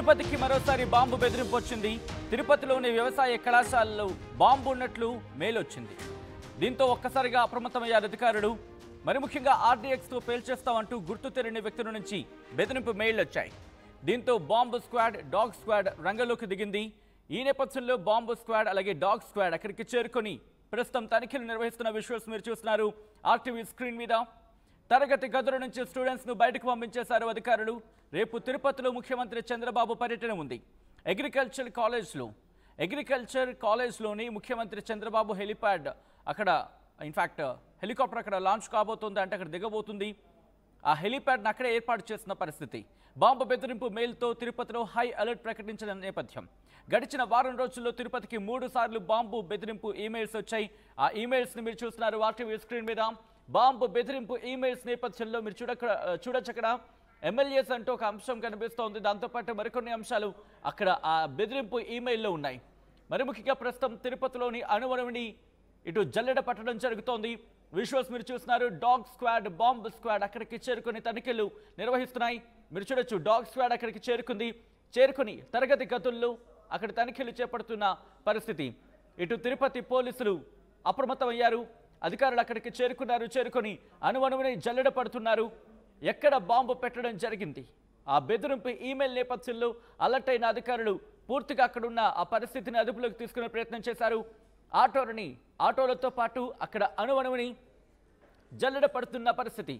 తిరుపతికి మరోసారి బాంబు బెదిరింపు వచ్చింది. తిరుపతిలోని వ్యవసాయ కళాశాలలో బాంబు ఉన్నట్లు మేలొచ్చింది. దీంతో ఒక్కసారిగా అప్రమత్తమయ్యారు అధికారులు. మరి ముఖ్యంగా ఆర్డీఎక్స్తో పేల్చేస్తామంటూ గుర్తు తెలియని వ్యక్తుల నుంచి బెదిరింపు మెయిల్ వచ్చాయి. దీంతో బాంబు స్క్వాడ్, డాగ్ స్క్వాడ్ రంగంలోకి దిగింది. ఈ నేపథ్యంలో బాంబు స్క్వాడ్ అలాగే డాగ్ స్క్వాడ్ అక్కడికి చేరుకొని ప్రస్తుతం తనిఖీలు నిర్వహిస్తున్న విజువల్స్ మీరు చూస్తున్నారు ఆర్టీవీ స్క్రీన్ మీద. తరగతి గదుల నుంచి స్టూడెంట్స్ ను బయటకు పంపించేశారు అధికారులు. రేపు తిరుపతిలో ముఖ్యమంత్రి చంద్రబాబు పర్యటన ఉంది. అగ్రికల్చర్ కాలేజ్లోని ముఖ్యమంత్రి చంద్రబాబు హెలిప్యాడ్ అక్కడ ఇన్ఫాక్ట్ హెలికాప్టర్ అక్కడ లాంచ్ కాబోతుంది, అంటే అక్కడ దిగబోతుంది. ఆ హెలిప్యాడ్ను అక్కడే ఏర్పాటు చేసిన పరిస్థితి. బాంబు బెదిరింపు మెయిల్తో తిరుపతిలో హై అలర్ట్ ప్రకటించిన నేపథ్యం. గడిచిన వారం రోజుల్లో తిరుపతికి 3 సార్లు బాంబు బెదిరింపు ఈమెయిల్స్ వచ్చాయి. ఆ ఈమెయిల్స్ని మీరు చూస్తున్నారు ఆర్టీవీ స్క్రీన్ మీద. బాంబు బెదిరింపు ఈమెయిల్స్ నేపథ్యంలో మీరు చూడొచ్చు అక్కడ ఎమ్మెల్యేస్ అంటూ ఒక అంశం కనిపిస్తోంది. దాంతోపాటు మరికొన్ని అంశాలు అక్కడ ఆ బెదిరింపు ఈమెయిల్లో ఉన్నాయి. మరి ముఖ్యంగా ప్రస్తుతం తిరుపతిలోని అణువణువుని ఇటు జల్లెడ పట్టడం జరుగుతోంది. విజువల్స్ మీరు చూస్తున్నారు. డాగ్ స్క్వాడ్, బాంబ్ స్క్వాడ్ అక్కడికి చేరుకుని తనిఖీలు నిర్వహిస్తున్నాయి. మీరు చూడొచ్చు డాగ్ స్క్వాడ్ అక్కడికి చేరుకుని తరగతి గదుల్లో అక్కడ తనిఖీలు చేపడుతున్న పరిస్థితి. ఇటు తిరుపతి పోలీసులు అప్రమత్తమయ్యారు. అధికారులు అక్కడికి చేరుకొని అణువణువుని జల్లెడ పడుతున్నారు. ఎక్కడ బాంబు పెట్టడం జరిగింది, ఆ బెదిరింపు ఈమెయిల్ నేపథ్యంలో అలర్ట్ అయిన అధికారులు పూర్తిగా అక్కడున్న ఆ పరిస్థితిని అదుపులోకి తీసుకునే ప్రయత్నం చేశారు. ఆటోలతో పాటు అక్కడ అణువణువుని జల్లెడ పడుతున్న పరిస్థితి.